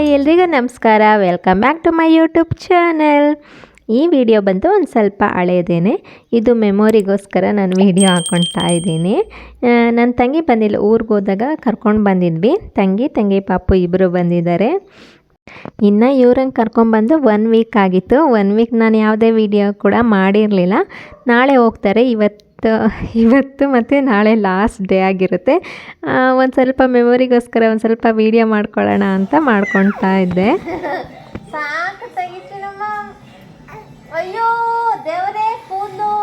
Hi ಎಲ್ರಿಗೂ ನಮಸ್ಕಾರ. Welcome back to my YouTube channel. ಈ ವಿಡಿಯೋ ಬಂದು ಒಂದು ಸ್ವಲ್ಪ ಹಳೆಯದೇನೆ. ಇದು ಮೆಮೊರಿಗೋಸ್ಕರ ನಾನು ವಿಡಿಯೋ ಹಾಕ್ಕೊಳ್ತಾ ಇದ್ದೀನಿ. ನನ್ನ ತಂಗಿ ಬಂದಿಲ್ಲ, ಊರಿಗೆ ಹೋದಾಗ ಕರ್ಕೊಂಡು ಬಂದಿದ್ವಿ. ತಂಗಿ ಪಾಪು ಇಬ್ಬರು ಬಂದಿದ್ದಾರೆ. ಇನ್ನು ಇವ್ರನ್ನ ಕರ್ಕೊಂಡ್ಬಂದು 1 ವೀಕ್ ಆಗಿತ್ತು. 1 ವೀಕ್ ನಾನು ಯಾವುದೇ ವಿಡಿಯೋ ಕೂಡ ಮಾಡಿರಲಿಲ್ಲ. ನಾಳೆ ಹೋಗ್ತಾರೆ. ಇವತ್ತು ಮತ್ತು ನಾಳೆ ಲಾಸ್ಟ್ ಡೇ ಆಗಿರುತ್ತೆ. ಒಂದು ಸ್ವಲ್ಪ ಮೆಮೊರಿಗೋಸ್ಕರ ಒಂದು ಸ್ವಲ್ಪ ವೀಡಿಯೋ ಮಾಡ್ಕೊಳ್ಳೋಣ ಅಂತ ಮಾಡ್ಕೊಳ್ತಾ ಇದ್ದೆ. ಸಾಕು ತೆಗಿತೀನಮ್ಮ. ಅಯ್ಯೋ ದೇವರೇ, ಕೂದಲು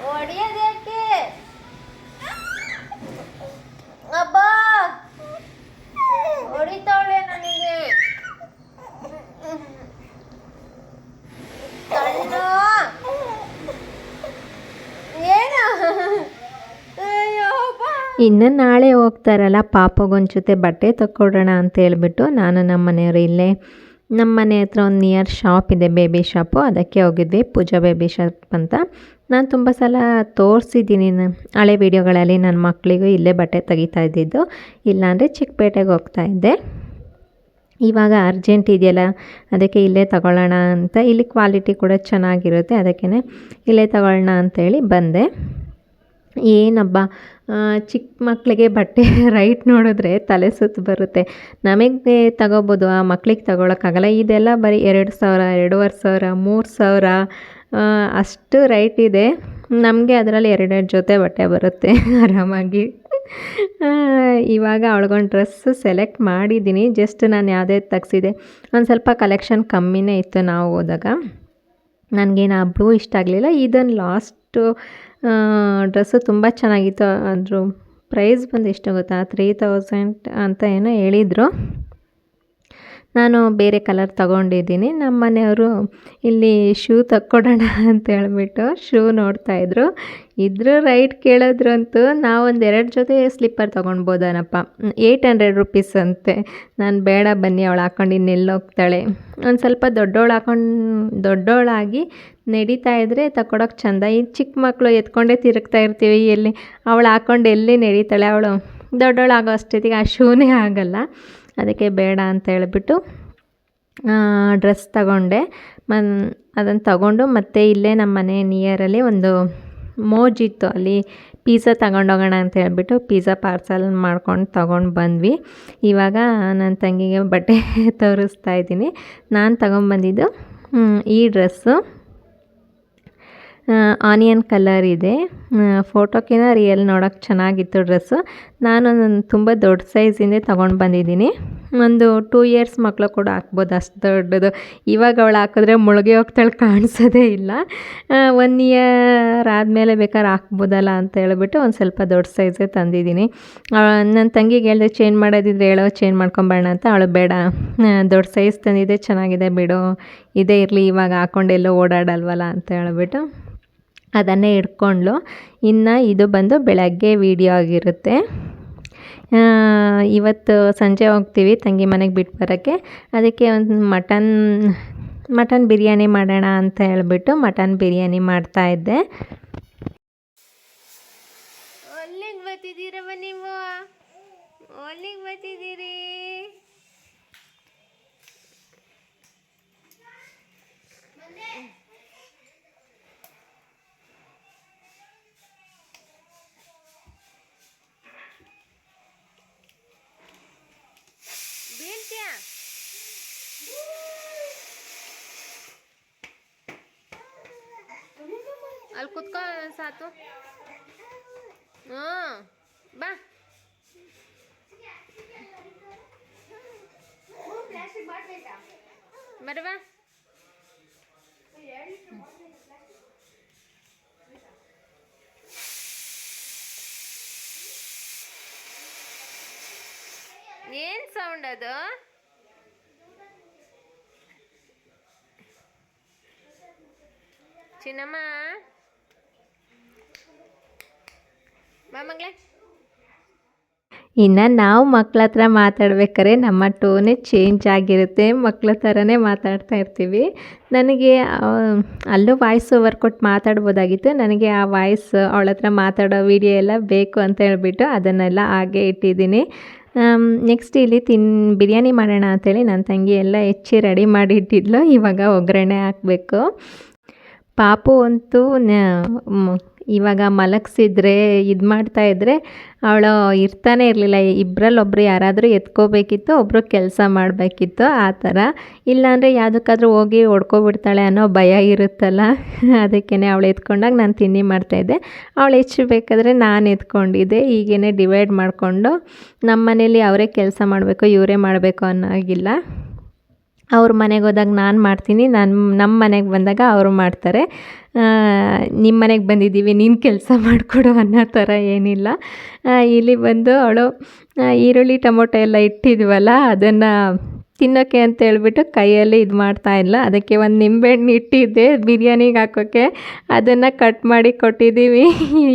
ಹೊಡಿಯೋದ್ಯಾಕೆ? ಅಬ್ಬಾ ಹೊಡಿತಾವಳೆ ನನಗೆ. ಕಣ್ಣು ಏನು? ಇನ್ನು ನಾಳೆ ಹೋಗ್ತಾರಲ್ಲ, ಪಾಪಗೊಂದು ಜೊತೆ ಬಟ್ಟೆ ತಕ್ಕೊಡೋಣ ಅಂತ ಹೇಳ್ಬಿಟ್ಟು ನಾನು ನಮ್ಮ ಮನೆಯವರು ಇಲ್ಲೇ ನಮ್ಮ ಮನೆ ಹತ್ರ ಒಂದು ನಿಯರ್ ಶಾಪ್ ಇದೆ, ಬೇಬಿ ಶಾಪು. ಅದಕ್ಕೆ ಹೋಗಿದ್ವಿ, ಪೂಜಾ ಬೇಬಿ ಶಾಪ್ ಅಂತ. ನಾನು ತುಂಬ ಸಲ ತೋರಿಸಿದ್ದೀನಿ ಹಳೆ ವೀಡಿಯೋಗಳಲ್ಲಿ. ನನ್ನ ಮಕ್ಕಳಿಗೂ ಇಲ್ಲೇ ಬಟ್ಟೆ ತೆಗಿತಾ ಇದ್ದಿದ್ದು, ಇಲ್ಲಾಂದರೆ ಚಿಕ್ಕಪೇಟೆಗೆ ಹೋಗ್ತಾ ಇದ್ದೆ. ಇವಾಗ ಅರ್ಜೆಂಟ್ ಇದೆಯಲ್ಲ, ಅದಕ್ಕೆ ಇಲ್ಲೇ ತಗೊಳ್ಳೋಣ ಅಂತ. ಇಲ್ಲಿ ಕ್ವಾಲಿಟಿ ಕೂಡ ಚೆನ್ನಾಗಿರುತ್ತೆ, ಅದಕ್ಕೇ ಇಲ್ಲೇ ತಗೊಳ್ಳೋಣ ಅಂತೇಳಿ ಬಂದೆ. ಏನಬ್ಬ, ಚಿಕ್ಕ ಮಕ್ಕಳಿಗೆ ಬಟ್ಟೆ ರೈಟ್ ನೋಡಿದ್ರೆ ತಲೆ ಸುತ್ತು ಬರುತ್ತೆ. ನಮಗೆ ತಗೋಬೋದು, ಆ ಮಕ್ಳಿಗೆ ತಗೊಳಕ್ಕಾಗಲ್ಲ. ಇದೆಲ್ಲ ಬರೀ 2,000, 2,500, 3,000 ಅಷ್ಟು ರೈಟ್ ಇದೆ. ನಮಗೆ ಅದರಲ್ಲಿ 2 ಜೊತೆ ಬಟ್ಟೆ ಬರುತ್ತೆ ಆರಾಮಾಗಿ. ಇವಾಗ ಅವಳಿಗೊಂದು ಡ್ರೆಸ್ಸು ಸೆಲೆಕ್ಟ್ ಮಾಡಿದ್ದೀನಿ. ಜಸ್ಟ್ ನಾನು ಯಾವುದೇ ತೆಗ್ಸಿದೆ, ಒಂದು ಸ್ವಲ್ಪ ಕಲೆಕ್ಷನ್ ಕಮ್ಮಿನೇ ಇತ್ತು ನಾವು ಹೋದಾಗ. ನನಗೇನು ಆ ಬ್ಲೂ ಇಷ್ಟ ಆಗಲಿಲ್ಲ. ಇದನ್ನು ಲಾಸ್ಟು ಡ್ರೆಸ್ಸು ತುಂಬ ಚೆನ್ನಾಗಿತ್ತು. ಅದ್ರ ಪ್ರೈಸ್ ಬಂದು ಎಷ್ಟು ಗೊತ್ತಾ, 3,000 ಅಂತ ಏನೋ ಹೇಳಿದರು. ನಾನು ಬೇರೆ ಕಲರ್ ತೊಗೊಂಡಿದ್ದೀನಿ. ನಮ್ಮ ಮನೆಯವರು ಇಲ್ಲಿ ಶೂ ತಕ್ಕೊಡೋಣ ಅಂತ ಹೇಳ್ಬಿಟ್ಟು ಶೂ ನೋಡ್ತಾಯಿದ್ರು. ಇದ್ರ ರೈಟ್ ಕೇಳಿದ್ರಂತೂ ನಾವೊಂದು 2 ಜೊತೆ ಸ್ಲಿಪ್ಪರ್ ತೊಗೊಳ್ಬೋದನಪ್ಪ, 800 ರುಪೀಸ್ ಅಂತೆ. ನಾನು ಬೇಡ ಬನ್ನಿ, ಅವಳು ಹಾಕ್ಕೊಂಡು ಇನ್ನೆಲ್ಲಿ ಹೋಗ್ತಾಳೆ, ಒಂದು ಸ್ವಲ್ಪ ದೊಡ್ಡವಳಾಗಿ ನಡೀತಾ ಇದ್ದರೆ ತಗೊಳಕ್ಕೆ ಚೆಂದ. ಈ ಚಿಕ್ಕ ಮಕ್ಕಳು ಎತ್ಕೊಂಡೇ ತಿರುಗ್ತಾ ಇರ್ತೀವಿ, ಎಲ್ಲಿ ಅವಳು ಹಾಕ್ಕೊಂಡು ಎಲ್ಲಿ ನಡೀತಾಳೆ. ಅವಳು ದೊಡ್ಡವಳಾಗೋ ಅಷ್ಟೊತ್ತಿಗೆ ಆ ಶೂನೇ ಆಗಲ್ಲ. ಅದಕ್ಕೆ ಬೇಡ ಅಂತ ಹೇಳ್ಬಿಟ್ಟು ಡ್ರೆಸ್ ತಗೊಂಡೆ. ಅದನ್ನು ತಗೊಂಡು ಮತ್ತೆ ಇಲ್ಲೇ ನಮ್ಮ ಮನೆ ನಿಯರಲ್ಲಿ ಒಂದು ಮೋಜಿತ್ತು, ಅಲ್ಲಿ ಪಿಜ್ಜಾ ತಗೊಂಡೋಗೋಣ ಅಂತ ಹೇಳ್ಬಿಟ್ಟು ಪಿಜ್ಜಾ ಪಾರ್ಸಲ್ ಮಾಡ್ಕೊಂಡು ತೊಗೊಂಡು ಬಂದ್ವಿ. ಇವಾಗ ನನ್ನ ತಂಗಿಗೆ ಬಟ್ಟೆ ತೋರಿಸ್ತಾ ಇದ್ದೀನಿ. ನಾನು ತಗೊಂಡ್ಬಂದಿದ್ದು ಈ ಡ್ರೆಸ್ಸು ಆನಿಯನ್ ಕಲರ್ ಇದೆ. ಫೋಟೋಕ್ಕಿಂತ ರಿಯಲ್ ನೋಡೋಕ್ಕೆ ಚೆನ್ನಾಗಿತ್ತು ಡ್ರೆಸ್ಸು. ನಾನು ತುಂಬ ದೊಡ್ಡ ಸೈಜಿಂದ ತೊಗೊಂಡು ಬಂದಿದ್ದೀನಿ. ಒಂದು 2 ಇಯರ್ಸ್ ಮಕ್ಕಳು ಕೂಡ ಹಾಕ್ಬೋದು, ಅಷ್ಟು ದೊಡ್ಡದು. ಇವಾಗ ಅವಳು ಹಾಕಿದ್ರೆ ಮುಳುಗಿ ಹೋಗ್ತಾಳೆ, ಕಾಣಿಸೋದೇ ಇಲ್ಲ. 1 ಇಯರ್ ಆದಮೇಲೆ ಬೇಕಾದ್ರೆ ಹಾಕ್ಬೋದಲ್ಲ ಅಂತ ಹೇಳ್ಬಿಟ್ಟು ಒಂದು ಸ್ವಲ್ಪ ದೊಡ್ಡ ಸೈಜೇ ತಂದಿದ್ದೀನಿ. ನನ್ನ ತಂಗಿಗೆ ಹೇಳಿದೆ, ಚೇಂಜ್ ಮಾಡೋದಿದ್ರೆ ಹೇಳೋ, ಚೇಂಜ್ ಮಾಡ್ಕೊಂಬೇಡ ಅಂತ. ಅವಳು ಬೇಡ, ದೊಡ್ಡ ಸೈಜ್ ತಂದಿದ್ದೆ, ಚೆನ್ನಾಗಿದೆ ಬಿಡು, ಇದೇ ಇರಲಿ, ಇವಾಗ ಹಾಕ್ಕೊಂಡು ಎಲ್ಲೋ ಓಡಾಡಲ್ವಲ್ಲ ಅಂತ ಹೇಳ್ಬಿಟ್ಟು ಅದನ್ನೇ ಇಟ್ಕೊಂಡ್ಳು. ಇನ್ನು ಇದು ಬಂದು ಬೆಳಗ್ಗೆ ವೀಡಿಯೋ ಆಗಿರುತ್ತೆ. ಇವತ್ತು ಸಂಜೆ ಹೋಗ್ತೀವಿ ತಂಗಿ ಮನೆಗೆ ಬಿಟ್ಟು ಬರೋಕ್ಕೆ. ಅದಕ್ಕೆ ಒಂದು ಮಟನ್ ಬಿರಿಯಾನಿ ಮಾಡೋಣ ಅಂತ ಹೇಳ್ಬಿಟ್ಟು ಮಟನ್ ಬಿರಿಯಾನಿ ಮಾಡ್ತಾಯಿದ್ದೆ. ಅಲ್ಲಿಗೆ ಬರ್ತಿದ್ದೀರಮ್ಮ ನೀವು? ಅಲ್ಲಿಗೆ ಬರ್ತಿದ್ದೀರಿ? ಬೀಳ್ತೀಯ? ಅಲ್ಲಿ ಕುತ್ಕೋ ಸಾತು. ಬಾ. ಬರವಾ. ಏನು ಸೌಂಡ್ ಅದು? ಚಿನ್ನಮ್ಮ, ಬಾ ಮಗಳೇ. ಇನ್ನು ನಾವು ಮಕ್ಳ ಹತ್ರ ಮಾತಾಡ್ಬೇಕಾದ್ರೆ ನಮ್ಮ ಟೋನೇ ಚೇಂಜ್ ಆಗಿರುತ್ತೆ, ಮಕ್ಳ ಥರನೇ ಮಾತಾಡ್ತಾ ಇರ್ತೀವಿ. ನನಗೆ ಅಲ್ಲೂ ವಾಯ್ಸ್ ಓವರ್ ಕೊಟ್ಟು ಮಾತಾಡ್ಬೋದಾಗಿತ್ತು. ನನಗೆ ಆ ವಾಯ್ಸ್ ಅವಳ ಹತ್ರ ಮಾತಾಡೋ ವಿಡಿಯೋ ಎಲ್ಲ ಬೇಕು ಅಂತ ಹೇಳ್ಬಿಟ್ಟು ಅದನ್ನೆಲ್ಲ ಹಾಗೆ ಇಟ್ಟಿದ್ದೀನಿ. ನೆಕ್ಸ್ಟ್ ಇಲ್ಲಿ ಬಿರಿಯಾನಿ ಮಾಡೋಣ ಅಂಥೇಳಿ ನನ್ನ ತಂಗಿ ಎಲ್ಲ ಹೆಚ್ಚಿ ರೆಡಿ ಮಾಡಿ ಇಟ್ಟಿದ್ಲು. ಇವಾಗ ಒಗ್ಗರಣೆ ಹಾಕಬೇಕು. ಪಾಪು ಅಂತೂ ಇವಾಗ ಮಲಗಿಸಿದ್ರೆ ಇದು ಮಾಡ್ತಾಯಿದ್ರೆ ಅವಳು ಇರ್ತಾನೆ ಇರಲಿಲ್ಲ. ಇಬ್ಬರಲ್ಲೊಬ್ರು ಯಾರಾದರೂ ಎತ್ಕೋಬೇಕಿತ್ತು, ಒಬ್ಬರು ಕೆಲಸ ಮಾಡಬೇಕಿತ್ತು, ಆ ಥರ. ಇಲ್ಲಾಂದರೆ ಯಾವುದಕ್ಕಾದ್ರೂ ಹೋಗಿ ಹೊಡ್ಕೊಬಿಡ್ತಾಳೆ ಅನ್ನೋ ಭಯ ಇರುತ್ತಲ್ಲ, ಅದಕ್ಕೇ ಅವಳು ಎತ್ಕೊಂಡಾಗ ನಾನು ತಿಂಡಿ ಮಾಡ್ತಾಯಿದ್ದೆ, ಅವಳು ಹೆಚ್ಚಬೇಕಾದ್ರೆ ನಾನು ಎತ್ಕೊಂಡಿದ್ದೆ. ಹೀಗೇ ಡಿವೈಡ್ ಮಾಡಿಕೊಂಡು ನಮ್ಮ ಮನೇಲಿ ಅವರೇ ಕೆಲಸ ಮಾಡಬೇಕು, ಇವರೇ ಮಾಡಬೇಕು ಅನ್ನೋಗಿಲ್ಲ. ಅವ್ರ ಮನೆಗೆ ಹೋದಾಗ ನಾನು ಮಾಡ್ತೀನಿ, ನಮ್ಮ ಮನೆಗೆ ಬಂದಾಗ ಅವರು ಮಾಡ್ತಾರೆ. ನಿಮ್ಮ ಮನೆಗೆ ಬಂದಿದ್ದೀವಿ ನೀನು ಕೆಲಸ ಮಾಡಿಕೊಡು ಅನ್ನೋ ಥರ ಏನಿಲ್ಲ. ಇಲ್ಲಿ ಬಂದು ಅವಳು ಈರುಳ್ಳಿ ಟೊಮೊಟೊ ಎಲ್ಲ ಇಟ್ಟಿದ್ವಲ್ಲ, ಅದನ್ನು ತಿನ್ನೋಕ್ಕೆ ಅಂತ ಹೇಳ್ಬಿಟ್ಟು ಕೈಯಲ್ಲಿ ಇದು ಮಾಡ್ತಾಯಿಲ್ಲ. ಅದಕ್ಕೆ ಒಂದು ನಿಂಬೆಹಣ್ಣು ಇಟ್ಟಿದ್ದೆ ಬಿರಿಯಾನಿಗೆ ಹಾಕೋಕ್ಕೆ, ಅದನ್ನು ಕಟ್ ಮಾಡಿ ಕೊಟ್ಟಿದ್ದೀವಿ.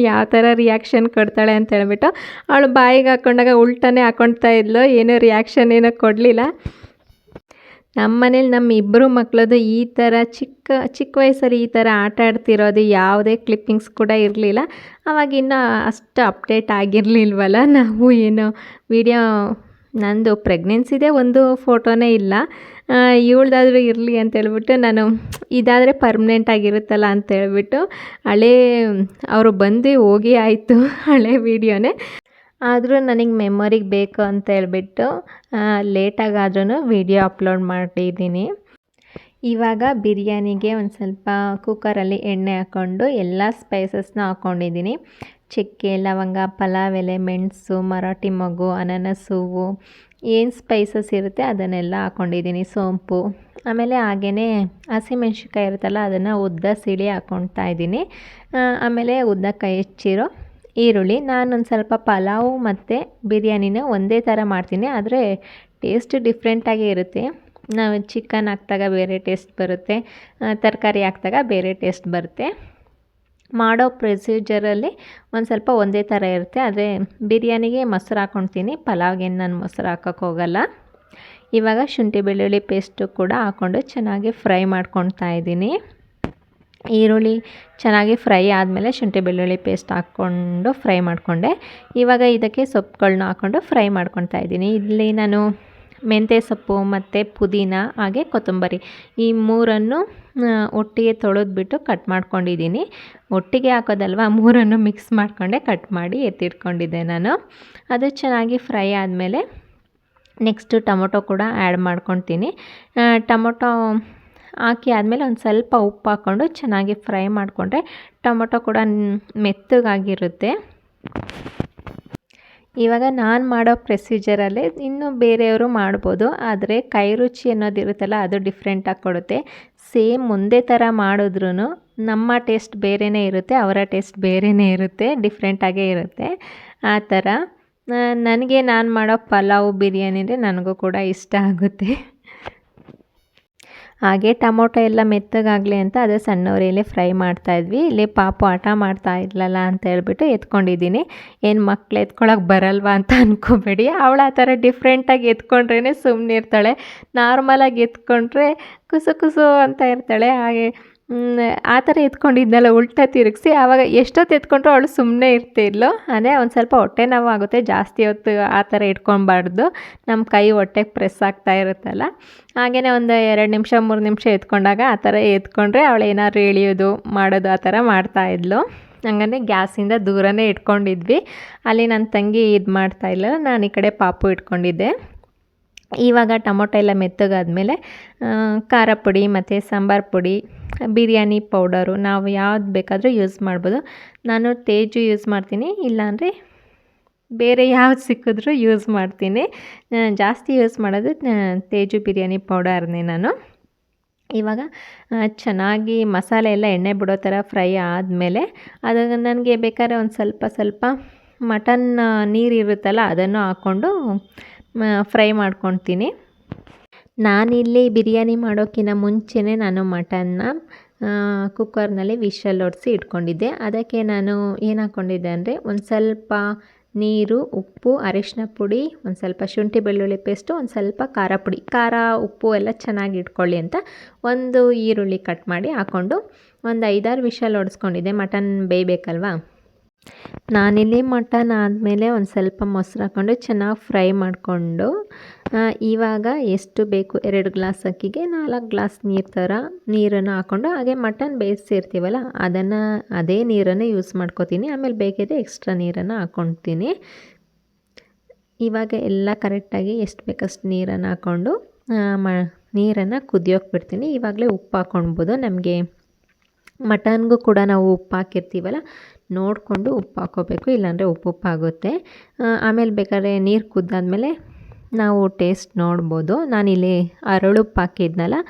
ಯಾವ ಥರ ರಿಯಾಕ್ಷನ್ ಕೊಡ್ತಾಳೆ ಅಂತ ಹೇಳ್ಬಿಟ್ಟು ಅವಳು ಬಾಯಿಗೆ ಹಾಕ್ಕೊಂಡಾಗ ಉಲ್ಟನೇ ಹಾಕ್ಕೊಳ್ತಾ ಇದ್ಲು, ಏನೋ ರಿಯಾಕ್ಷನ್ ಏನೋ ಕೊಡಲಿಲ್ಲ. ನಮ್ಮ ಮನೇಲಿ ನಮ್ಮ ಇಬ್ಬರು ಮಕ್ಕಳದು ಈ ಥರ ಚಿಕ್ಕ ವಯಸ್ಸಲ್ಲಿ ಈ ಥರ ಆಟ ಆಡ್ತಿರೋದು ಯಾವುದೇ ಕ್ಲಿಪ್ಪಿಂಗ್ಸ್ ಕೂಡ ಇರಲಿಲ್ಲ. ಆವಾಗಿನ್ನೂ ಅಷ್ಟು ಅಪ್ಡೇಟ್ ಆಗಿರಲಿಲ್ವಲ್ಲ. ನಾವು ಏನೋ ವಿಡಿಯೋ, ನಂದು ಪ್ರೆಗ್ನೆನ್ಸಿದೆ ಒಂದು ಫೋಟೋನೇ ಇಲ್ಲ, ಇವಳ್ದಾದ್ರೂ ಇರಲಿ ಅಂತೇಳ್ಬಿಟ್ಟು ನಾನು ಇದಾದರೆ ಪರ್ಮನೆಂಟ್ ಆಗಿರುತ್ತಲ್ಲ ಅಂತೇಳ್ಬಿಟ್ಟು ಅವರು ಬಂದು ಹೋಗಿ ಆಯಿತು ಹಳೆ ವೀಡಿಯೋನೇ. ಆದರೂ ನನಗೆ ಮೆಮೊರಿಗೆ ಬೇಕು ಅಂತ ಹೇಳ್ಬಿಟ್ಟು ಲೇಟಾಗಾದ್ರೂ ವೀಡಿಯೋ ಅಪ್ಲೋಡ್ ಮಾಡಿದ್ದೀನಿ. ಇವಾಗ ಬಿರಿಯಾನಿಗೆ ಒಂದು ಸ್ವಲ್ಪ ಕುಕ್ಕರಲ್ಲಿ ಎಣ್ಣೆ ಹಾಕ್ಕೊಂಡು ಎಲ್ಲ ಸ್ಪೈಸಸ್ನ ಹಾಕ್ಕೊಂಡಿದ್ದೀನಿ. ಚಕ್ಕೆ, ಲವಂಗ, ಪಲಾವ್ ಎಲೆ, ಮೆಣಸು, ಮರಾಠಿ ಮೊಗ್ಗು, ಅನಾನಸ್ ಹೂವು, ಏನು ಸ್ಪೈಸಸ್ ಇರುತ್ತೆ ಅದನ್ನೆಲ್ಲ ಹಾಕ್ಕೊಂಡಿದ್ದೀನಿ, ಸೋಂಪು. ಆಮೇಲೆ ಹಾಗೇ ಹಸಿಮೆಣ್ಸಿನ್ಕಾಯಿ ಇರುತ್ತಲ್ಲ ಅದನ್ನು ಉದ್ದ ಸಿಳಿ ಹಾಕ್ಕೊಳ್ತಾ ಇದ್ದೀನಿ. ಆಮೇಲೆ ಉದ್ದಕ್ಕೆ ಹೆಚ್ಚಿರೋ ಈರುಳ್ಳಿ. ನಾನೊಂದು ಸ್ವಲ್ಪ ಪಲಾವು ಮತ್ತು ಬಿರಿಯಾನಿನ ಒಂದೇ ಥರ ಮಾಡ್ತೀನಿ, ಆದರೆ ಟೇಸ್ಟ್ ಡಿಫ್ರೆಂಟಾಗೇ ಇರುತ್ತೆ. ನಾವು ಚಿಕನ್ ಹಾಕಿದಾಗ ಬೇರೆ ಟೇಸ್ಟ್ ಬರುತ್ತೆ, ತರಕಾರಿ ಹಾಕಿದಾಗ ಬೇರೆ ಟೇಸ್ಟ್ ಬರುತ್ತೆ. ಮಾಡೋ ಪ್ರೊಸೀಜರಲ್ಲಿ ಒಂದು ಸ್ವಲ್ಪ ಒಂದೇ ಥರ ಇರುತ್ತೆ, ಆದರೆ ಬಿರಿಯಾನಿಗೆ ಮೊಸರು ಹಾಕ್ಕೊಳ್ತೀನಿ, ಪಲಾವ್ಗೆ ನಾನು ಮೊಸರು ಹಾಕೋಕ್ಕೆ ಹೋಗಲ್ಲ. ಇವಾಗ ಶುಂಠಿ ಬೆಳ್ಳುಳ್ಳಿ ಪೇಸ್ಟು ಕೂಡ ಹಾಕ್ಕೊಂಡು ಚೆನ್ನಾಗಿ ಫ್ರೈ ಮಾಡ್ಕೊಳ್ತಾ ಇದ್ದೀನಿ. ಈರುಳ್ಳಿ ಚೆನ್ನಾಗಿ ಫ್ರೈ ಆದಮೇಲೆ ಶುಂಠಿ ಬೆಳ್ಳುಳ್ಳಿ ಪೇಸ್ಟ್ ಹಾಕ್ಕೊಂಡು ಫ್ರೈ ಮಾಡಿಕೊಂಡೆ. ಇವಾಗ ಇದಕ್ಕೆ ಸೊಪ್ಪುಗಳನ್ನ ಹಾಕ್ಕೊಂಡು ಫ್ರೈ ಮಾಡ್ಕೊತಾ ಇದ್ದೀನಿ. ಇಲ್ಲಿ ನಾನು ಮೆಂತ್ಯ ಸೊಪ್ಪು ಮತ್ತು ಪುದೀನ ಹಾಗೆ ಕೊತ್ತಂಬರಿ ಈ ಮೂರನ್ನು ಒಟ್ಟಿಗೆ ತೊಳೆದ್ಬಿಟ್ಟು ಕಟ್ ಮಾಡ್ಕೊಂಡಿದ್ದೀನಿ. ಒಟ್ಟಿಗೆ ಹಾಕೋದಲ್ವ, ಮೂರನ್ನು ಮಿಕ್ಸ್ ಮಾಡಿಕೊಂಡೆ ಕಟ್ ಮಾಡಿ ಎತ್ತಿಟ್ಕೊಂಡಿದ್ದೆ ನಾನು. ಅದು ಚೆನ್ನಾಗಿ ಫ್ರೈ ಆದಮೇಲೆ ನೆಕ್ಸ್ಟು ಟೊಮೊಟೊ ಕೂಡ ಆ್ಯಡ್ ಮಾಡ್ಕೊತೀನಿ. ಟೊಮೊಟೊ ಹಾಕಿ ಆದಮೇಲೆ ಒಂದು ಸ್ವಲ್ಪ ಉಪ್ಪು ಹಾಕ್ಕೊಂಡು ಚೆನ್ನಾಗಿ ಫ್ರೈ ಮಾಡಿಕೊಂಡ್ರೆ ಟೊಮೊಟೊ ಕೂಡ ಮೆತ್ತಗಾಗಿರುತ್ತೆ. ಇವಾಗ ನಾನು ಮಾಡೋ ಪ್ರೊಸೀಜರಲ್ಲೇ ಇನ್ನೂ ಬೇರೆಯವರು ಮಾಡ್ಬೋದು, ಆದರೆ ಕೈ ರುಚಿ ಅನ್ನೋದಿರುತ್ತಲ್ಲ ಅದು ಡಿಫ್ರೆಂಟಾಗಿ ಕೊಡುತ್ತೆ. ಸೇಮ್ ಒಂದೇ ಥರ ಮಾಡಿದ್ರೂ ನಮ್ಮ ಟೇಸ್ಟ್ ಬೇರೆಯೇ ಇರುತ್ತೆ, ಅವರ ಟೇಸ್ಟ್ ಬೇರೆಯೇ ಇರುತ್ತೆ, ಡಿಫ್ರೆಂಟಾಗೇ ಇರುತ್ತೆ. ಆ ಥರ ನನಗೆ ನಾನು ಮಾಡೋ ಪಲಾವು ಬಿರಿಯಾನಿ ಅಂದರೆ ನನಗೂ ಕೂಡ ಇಷ್ಟ ಆಗುತ್ತೆ. ಹಾಗೆ ಟೊಮೊಟೊ ಎಲ್ಲ ಮೆತ್ತಗಾಗಲಿ ಅಂತ ಅದೇ ಸಣ್ಣ ಉರಿಯಲ್ಲಿ ಫ್ರೈ ಮಾಡ್ತಾಯಿದ್ವಿ. ಇಲ್ಲಿ ಪಾಪು ಹಠ ಮಾಡ್ತಾ ಇದ್ಲಲ್ಲ ಅಂತ ಹೇಳ್ಬಿಟ್ಟು ಎತ್ಕೊಂಡಿದ್ದೀನಿ. ಏನು ಮಕ್ಳು ಎತ್ಕೊಳಕ್ಕೆ ಬರಲ್ವಾ ಅಂತ ಅಂದ್ಕೋಬೇಡಿ, ಅವಳು ಆ ಥರ ಡಿಫ್ರೆಂಟಾಗಿ ಎತ್ಕೊಂಡ್ರೇ ಸುಮ್ಮನೆ ಇರ್ತಾಳೆ. ನಾರ್ಮಲಾಗಿ ಎತ್ಕೊಂಡ್ರೆ ಕುಸು ಕುಸು ಅಂತ ಇರ್ತಾಳೆ. ಹಾಗೆ ಆ ಥರ ಎತ್ಕೊಂಡಿದ್ನಲ್ಲ ಉಲ್ಟಾ ತಿರುಗಿಸಿ, ಆವಾಗ ಎಷ್ಟೊತ್ತು ಎತ್ಕೊಂಡ್ರು ಅವಳು ಸುಮ್ಮನೆ ಇರ್ತಿದ್ಲು. ಅಂದರೆ ಒಂದು ಸ್ವಲ್ಪ ಹೊಟ್ಟೆ ನೋವು ಆಗುತ್ತೆ, ಜಾಸ್ತಿ ಹೊತ್ತು ಆ ಥರ ಇಟ್ಕೊಬಾರ್ದು, ನಮ್ಮ ಕೈ ಹೊಟ್ಟೆಗೆ ಪ್ರೆಸ್ ಆಗ್ತಾ ಇರುತ್ತಲ್ಲ. ಹಾಗೆಯೇ ಒಂದು 2 ನಿಮಿಷ 3 ನಿಮಿಷ ಎತ್ಕೊಂಡಾಗ ಆ ಥರ ಎತ್ಕೊಂಡ್ರೆ ಅವಳು ಏನಾದ್ರು ಎಳಿಯೋದು ಮಾಡೋದು ಆ ಥರ ಮಾಡ್ತಾಯಿದ್ಲು. ಹಂಗಂದರೆ ಗ್ಯಾಸಿಂದ ದೂರನೇ ಇಟ್ಕೊಂಡಿದ್ವಿ. ಅಲ್ಲಿ ನನ್ನ ತಂಗಿ ಇದು ಮಾಡ್ತಾಯಿಲ್ಲ, ನಾನು ಈ ಕಡೆ ಪಾಪು ಇಟ್ಕೊಂಡಿದ್ದೆ. ಇವಾಗ ಟೊಮೊಟೊ ಎಲ್ಲ ಮೆತ್ತಗಾದ್ಮೇಲೆ ಖಾರ ಪುಡಿ ಮತ್ತು ಸಾಂಬಾರು ಪುಡಿ, ಬಿರಿಯಾನಿ ಪೌಡರು ನಾವು ಯಾವ್ದು ಬೇಕಾದರೂ ಯೂಸ್ ಮಾಡ್ಬೋದು. ನಾನು ತೇಜು ಯೂಸ್ ಮಾಡ್ತೀನಿ, ಇಲ್ಲಾಂದರೆ ಬೇರೆ ಯಾವ್ದು ಸಿಕ್ಕಿದ್ರೂ ಯೂಸ್ ಮಾಡ್ತೀನಿ. ಜಾಸ್ತಿ ಯೂಸ್ ಮಾಡೋದು ತೇಜು ಬಿರಿಯಾನಿ ಪೌಡರ್ನೇ ನಾನು. ಇವಾಗ ಚೆನ್ನಾಗಿ ಮಸಾಲೆ ಎಲ್ಲ ಎಣ್ಣೆ ಬಿಡೋ ಥರ ಫ್ರೈ ಆದಮೇಲೆ ಅದು ನನಗೆ ಬೇಕಾದ್ರೆ ಒಂದು ಸ್ವಲ್ಪ ಮಟನ್ ನೀರಿರುತ್ತಲ್ಲ ಅದನ್ನು ಹಾಕ್ಕೊಂಡು ಫ್ರೈ ಮಾಡ್ಕೊತೀನಿ. ನಾನಿಲ್ಲಿ ಬಿರಿಯಾನಿ ಮಾಡೋಕ್ಕಿಂತ ಮುಂಚೆನೇ ನಾನು ಮಟನ್ನ ಕುಕ್ಕರ್ನಲ್ಲಿ ವಿಷಲ್ ಹೊಡಿಸಿ ಇಟ್ಕೊಂಡಿದ್ದೆ. ಅದಕ್ಕೆ ನಾನು ಏನು ಹಾಕ್ಕೊಂಡಿದ್ದೆ ಅಂದರೆ ಒಂದು ಸ್ವಲ್ಪ ನೀರು, ಉಪ್ಪು, ಅರಿಶಿನ ಪುಡಿ, ಒಂದು ಸ್ವಲ್ಪ ಶುಂಠಿ ಬೆಳ್ಳುಳ್ಳಿ ಪೇಸ್ಟು, ಒಂದು ಸ್ವಲ್ಪ ಖಾರ ಪುಡಿ, ಖಾರ ಉಪ್ಪು ಎಲ್ಲ ಚೆನ್ನಾಗಿ ಇಟ್ಕೊಳ್ಳಿ ಅಂತ ಒಂದು ಈರುಳ್ಳಿ ಕಟ್ ಮಾಡಿ ಹಾಕ್ಕೊಂಡು ಒಂದು 5-6 ವಿಷಲ್ ಹೊಡೆಸ್ಕೊಂಡಿದ್ದೆ. ಮಟನ್ ಬೇಯಬೇಕಲ್ವ. ನಾನಿಲ್ಲಿ ಮಟನ್ ಆದಮೇಲೆ ಒಂದು ಸ್ವಲ್ಪ ಮೊಸರು ಹಾಕ್ಕೊಂಡು ಚೆನ್ನಾಗಿ ಫ್ರೈ ಮಾಡಿಕೊಂಡು ಇವಾಗ ಎಷ್ಟು ಬೇಕು 2 ಗ್ಲಾಸ್ ಅಕ್ಕಿಗೆ 4 ಗ್ಲಾಸ್ ನೀರನ್ನು ಹಾಕ್ಕೊಂಡು ಹಾಗೆ ಮಟನ್ ಬೇಯಿಸಿರ್ತೀವಲ್ಲ ಅದೇ ನೀರನ್ನು ಯೂಸ್ ಮಾಡ್ಕೋತೀನಿ. ಆಮೇಲೆ ಬೇಕಿದ್ರೆ ಎಕ್ಸ್ಟ್ರಾ ನೀರನ್ನು ಹಾಕ್ಕೊಳ್ತೀನಿ. ಇವಾಗ ಎಲ್ಲ ಕರೆಕ್ಟಾಗಿ ಎಷ್ಟು ಬೇಕಷ್ಟು ನೀರನ್ನು ಹಾಕ್ಕೊಂಡು ನೀರನ್ನು ಕುದಿಯೋಕೆ ಬಿಡ್ತೀನಿ. ಇವಾಗಲೇ ಉಪ್ಪು ಹಾಕ್ಕೊಳ್ಬೋದು. ನಮಗೆ ಮಟನ್ಗೂ ಕೂಡ ನಾವು ಉಪ್ಪು ಹಾಕಿರ್ತೀವಲ್ಲ, ನೋಡಿಕೊಂಡು ಉಪ್ಪು ಹಾಕ್ಕೋಬೇಕು, ಇಲ್ಲಾಂದರೆ ಉಪ್ಪಾಗುತ್ತೆ. ಆಮೇಲೆ ಬೇಕಾದ್ರೆ ನೀರು ಕುದ್ದಾದ್ಮೇಲೆ ನಾವು ಟೇಸ್ಟ್ ನೋಡ್ಬೋದು. ನಾನಿಲ್ಲಿ ಅರಳುಪ್ಪು ಹಾಕಿದ್ನಲ್ಲ,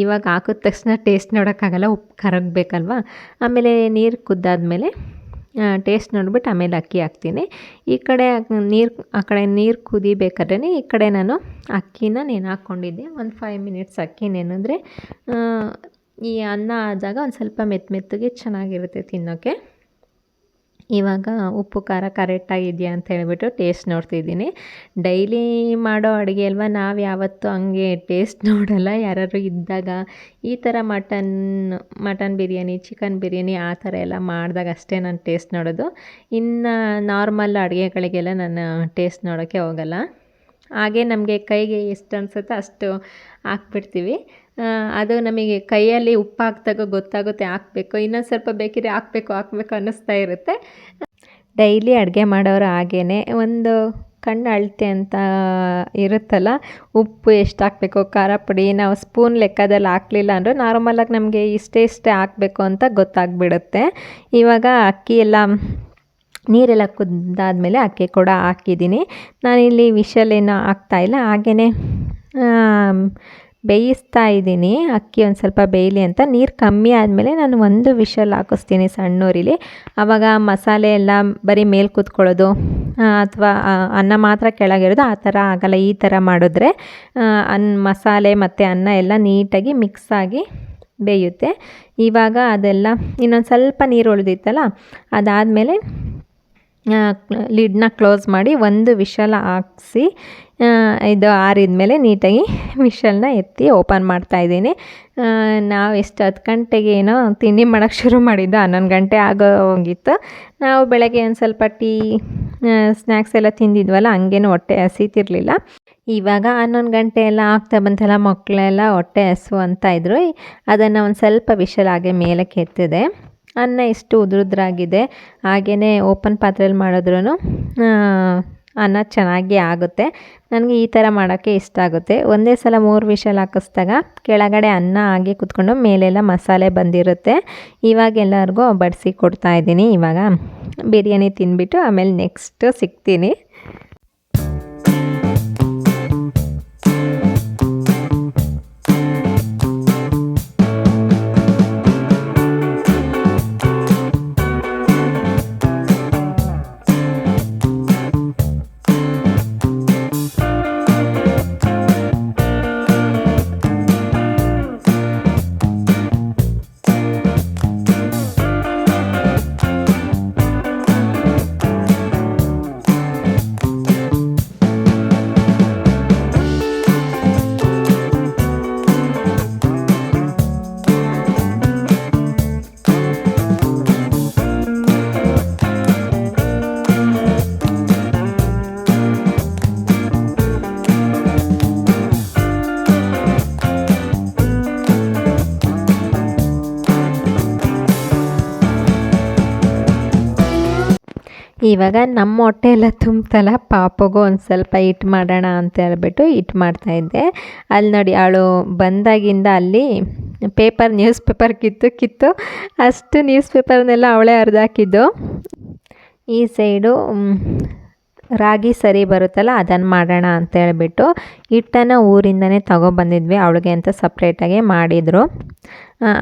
ಇವಾಗ ಹಾಕಿದ ತಕ್ಷಣ ಟೇಸ್ಟ್ ನೋಡೋಕ್ಕಾಗಲ್ಲ, ಉಪ್ಪು ಕರಗಬೇಕಲ್ವ. ಆಮೇಲೆ ನೀರು ಕುದ್ದಾದ್ಮೇಲೆ ಟೇಸ್ಟ್ ನೋಡ್ಬಿಟ್ಟು ಆಮೇಲೆ ಅಕ್ಕಿ ಹಾಕ್ತೀನಿ. ಆ ಕಡೆ ನೀರು ಕುದಿಬೇಕಾದ್ರೆ ಈ ಕಡೆ ನಾನು ಅಕ್ಕಿನ ನೆನೆ ಹಾಕ್ಕೊಂಡಿದ್ದೆ. ಒಂದು 5 ಮಿನಿಟ್ಸ್ ಅಕ್ಕಿ ನೆನೆದ್ರೆ ಈ ಅನ್ನ ಆದಾಗ ಒಂದು ಸ್ವಲ್ಪ ಮೆತ್ತಗೆ ಚೆನ್ನಾಗಿರುತ್ತೆ ತಿನ್ನೋಕ್ಕೆ. ಇವಾಗ ಉಪ್ಪು ಖಾರ ಕರೆಕ್ಟಾಗಿದೆಯಾ ಅಂತ ಹೇಳ್ಬಿಟ್ಟು ಟೇಸ್ಟ್ ನೋಡ್ತಿದ್ದೀನಿ. ಡೈಲಿ ಮಾಡೋ ಅಡುಗೆ ಅಲ್ವಾ, ನಾವು ಯಾವತ್ತೂ ಹಂಗೆ ಟೇಸ್ಟ್ ನೋಡೋಲ್ಲ. ಯಾರಾದ್ರು ಇದ್ದಾಗ ಈ ಥರ ಮಟನ್ ಬಿರಿಯಾನಿ, ಚಿಕನ್ ಬಿರಿಯಾನಿ ಆ ಥರ ಎಲ್ಲ ಮಾಡಿದಾಗ ಅಷ್ಟೇ ನಾನು ಟೇಸ್ಟ್ ನೋಡೋದು. ಇನ್ನು ನಾರ್ಮಲ್ ಅಡುಗೆಗಳಿಗೆಲ್ಲ ನಾನು ಟೇಸ್ಟ್ ನೋಡೋಕ್ಕೆ ಹೋಗಲ್ಲ. ಹಾಗೆ ನಮಗೆ ಕೈಗೆ ಎಷ್ಟು ಅನಿಸುತ್ತೋ ಅಷ್ಟು ಹಾಕ್ಬಿಡ್ತೀವಿ. ಅದು ನಮಗೆ ಕೈಯಲ್ಲಿ ಉಪ್ಪು ಹಾಕಿದಾಗ ಗೊತ್ತಾಗುತ್ತೆ ಹಾಕಬೇಕು, ಇನ್ನೊಂದು ಸ್ವಲ್ಪ ಬೇಕಿದ್ರೆ ಹಾಕಬೇಕು ಅನ್ನಿಸ್ತಾ ಇರುತ್ತೆ. ಡೈಲಿ ಅಡುಗೆ ಮಾಡೋರು ಹಾಗೇ ಒಂದು ಕಣ್ಣು ಅಳತೆ ಅಂತ ಇರುತ್ತಲ್ಲ, ಉಪ್ಪು ಎಷ್ಟು ಹಾಕಬೇಕು, ಖಾರ ಪುಡಿ ನಾವು ಸ್ಪೂನ್ ಲೆಕ್ಕದಲ್ಲಿ ಹಾಕಲಿಲ್ಲ ಅಂದರೂ ನಾರ್ಮಲಾಗಿ ನಮಗೆ ಇಷ್ಟೇ ಹಾಕಬೇಕು ಅಂತ ಗೊತ್ತಾಗ್ಬಿಡುತ್ತೆ. ಇವಾಗ ಅಕ್ಕಿ ಎಲ್ಲ ನೀರೆಲ್ಲ ಕುದ್ದಾದ್ಮೇಲೆ ಅಕ್ಕಿ ಕೂಡ ಹಾಕಿದ್ದೀನಿ. ನಾನಿಲ್ಲಿ ವಿಷಲೇನು ಹಾಕ್ತಾಯಿಲ್ಲ, ಹಾಗೆಯೇ ಬೇಯಿಸ್ತಾ ಇದ್ದೀನಿ. ಅಕ್ಕಿ ಒಂದು ಸ್ವಲ್ಪ ಬೇಯಲಿ ಅಂತ. ನೀರು ಕಮ್ಮಿ ಆದಮೇಲೆ ನಾನು ಒಂದು ವಿಷಲ್ ಹಾಕಿಸ್ತೀನಿ ಸಣ್ಣೂರಿಲಿ. ಆವಾಗ ಮಸಾಲೆ ಎಲ್ಲ ಬರೀ ಮೇಲೆ ಕೂತ್ಕೊಳ್ಳೋದು ಅಥವಾ ಅನ್ನ ಮಾತ್ರ ಕೆಳಗಿರೋದು ಆ ಥರ ಆಗಲ್ಲ. ಈ ಥರ ಮಾಡಿದ್ರೆ ಮಸಾಲೆ ಮತ್ತು ಅನ್ನ ಎಲ್ಲ ನೀಟಾಗಿ ಮಿಕ್ಸಾಗಿ ಬೇಯುತ್ತೆ. ಇವಾಗ ಅದೆಲ್ಲ ಇನ್ನೊಂದು ಸ್ವಲ್ಪ ನೀರು ಉಳಿದಿತ್ತಲ್ಲ, ಅದಾದಮೇಲೆ ಲಿಡ್ನ ಕ್ಲೋಸ್ ಮಾಡಿ ಒಂದು ವಿಷಲ್ ಹಾಕಿಸಿ ಇದು ಆರಿದ ಮೇಲೆ ನೀಟಾಗಿ ವಿಷಲ್ನ ಎತ್ತಿ ಓಪನ್ ಮಾಡ್ತಾಯಿದ್ದೀನಿ. ನಾವು 10 ಗಂಟೆಗೆ ಏನೋ ತಿಂಡಿ ಮಾಡೋಕ್ಕೆ ಶುರು ಮಾಡಿದ್ದು, 11 ಗಂಟೆ ಹೋಗಿತ್ತು. ನಾವು ಬೆಳಗ್ಗೆ ಒಂದು ಸ್ವಲ್ಪ ಟೀ ಸ್ನ್ಯಾಕ್ಸ್ ಎಲ್ಲ ತಿಂದಿದ್ವಲ್ಲ, ಹಂಗೇನು ಹೊಟ್ಟೆ ಹಸಿತಿರ್ಲಿಲ್ಲ. ಇವಾಗ 11 ಗಂಟೆ ಎಲ್ಲ ಆಗ್ತಾ ಬಂತಲ್ಲ, ಮಕ್ಕಳೆಲ್ಲ ಹೊಟ್ಟೆ ಹಸು ಅಂತ ಇದ್ರು. ಅದನ್ನು ಒಂದು ಸ್ವಲ್ಪ ವಿಷಲ್ ಹಾಗೆ ಮೇಲಕ್ಕೆ ಎತ್ತಿದೆ. ಅನ್ನ ಎಷ್ಟು ಉದುರುದ್ರಾಗಿದೆ, ಹಾಗೆಯೇ ಓಪನ್ ಪಾತ್ರೆಯಲ್ಲಿ ಮಾಡಿದ್ರೂ ಅನ್ನ ಚೆನ್ನಾಗಿ ಆಗುತ್ತೆ. ನನಗೆ ಈ ಥರ ಮಾಡೋಕ್ಕೆ ಇಷ್ಟ ಆಗುತ್ತೆ. ಒಂದೇ ಸಲ 3 ವಿಷಲ್ ಹಾಕಿಸ್ದಾಗ ಕೆಳಗಡೆ ಅನ್ನ ಹಾಗೆ ಕುತ್ಕೊಂಡು ಮೇಲೆಲ್ಲ ಮಸಾಲೆ ಬಂದಿರುತ್ತೆ. ಇವಾಗ ಎಲ್ಲರಿಗೂ ಬಡಿಸಿ ಕೊಡ್ತಾಯಿದ್ದೀನಿ. ಇವಾಗ ಬಿರಿಯಾನಿ ತಿಂದ್ಬಿಟ್ಟು ಆಮೇಲೆ ನೆಕ್ಸ್ಟ್ ಸಿಗ್ತೀನಿ. ಇವಾಗ ನಮ್ಮ ಹೊಟ್ಟೆ ಎಲ್ಲ ತುಂಬ್ತಲ್ಲ, ಪಾಪಗೂ ಒಂದು ಸ್ವಲ್ಪ ಹಿಟ್ಟು ಮಾಡೋಣ ಅಂತ ಹೇಳ್ಬಿಟ್ಟು ಹಿಟ್ಟು ಮಾಡ್ತಾಯಿದ್ದೆ. ಅಲ್ಲಿ ನೋಡಿ, ಅವಳು ಬಂದಾಗಿಂದ ಅಲ್ಲಿ ನ್ಯೂಸ್ ಪೇಪರ್ ಕಿತ್ತು ಅಷ್ಟು ನ್ಯೂಸ್ ಪೇಪರ್ನೆಲ್ಲ ಅವಳೇ ಹರಿದಾಕಿದ್ದು. ಈ ಸೈಡು ರಾಗಿ ಸರಿ ಬರುತ್ತಲ್ಲ, ಅದನ್ನು ಮಾಡೋಣ ಅಂತ ಹೇಳ್ಬಿಟ್ಟು ಹಿಟ್ಟನ್ನು ಊರಿಂದನೇ ತಗೊಬಂದಿದ್ವಿ. ಅವಳಿಗೆ ಅಂತ ಸಪ್ರೇಟಾಗಿ ಮಾಡಿದರು.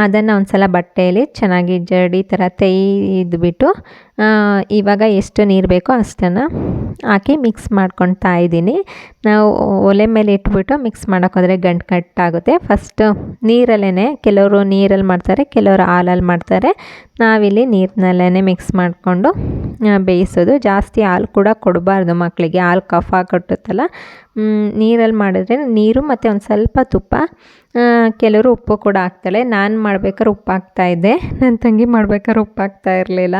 ಅದನ್ನು ಒಂದು ಸಲ ಬಟ್ಟೆಯಲ್ಲಿ ಚೆನ್ನಾಗಿ ಜಡಿ ಥರ ತೆಯ್ದುಬಿಟ್ಟು ಇವಾಗ ಎಷ್ಟು ನೀರು ಬೇಕೋ ಅಷ್ಟನ್ನು ಹಾಕಿ ಮಿಕ್ಸ್ ಮಾಡ್ಕೊತಾ ಇದ್ದೀನಿ. ನಾವು ಒಲೆ ಮೇಲೆ ಇಟ್ಬಿಟ್ಟು ಮಿಕ್ಸ್ ಮಾಡೋಕ್ಕೋದ್ರೆ ಗಂಟು ಕಟ್ಟಾಗುತ್ತೆ. ಫಸ್ಟು ನೀರಲ್ಲೇ, ಕೆಲವರು ನೀರಲ್ಲಿ ಮಾಡ್ತಾರೆ, ಕೆಲವರು ಹಾಲಲ್ಲಿ ಮಾಡ್ತಾರೆ. ನಾವಿಲ್ಲಿ ನೀರಿನಲ್ಲೇ ಮಿಕ್ಸ್ ಮಾಡಿಕೊಂಡು ಬೇಯಿಸೋದು. ಜಾಸ್ತಿ ಹಾಲು ಕೂಡ ಕೊಡಬಾರ್ದು ಮಕ್ಕಳಿಗೆ, ಹಾಲು ಕಫ ಕಟ್ಟುತ್ತಲ್ಲ. ನೀರಲ್ಲಿ ಮಾಡಿದ್ರೆ ನೀರು ಮತ್ತು ಒಂದು ಸ್ವಲ್ಪ ತುಪ್ಪ, ಕೆಲವರು ಉಪ್ಪು ಕೂಡ ಹಾಕ್ತಾಳೆ. ನಾನು ಮಾಡ್ಬೇಕಾದ್ರೆ ಉಪ್ಪು ಹಾಕ್ತಾಯಿದ್ದೆ, ನನ್ನ ತಂಗಿ ಮಾಡ್ಬೇಕಾದ್ರೆ ಉಪ್ಪು ಹಾಕ್ತಾ ಇರಲಿಲ್ಲ.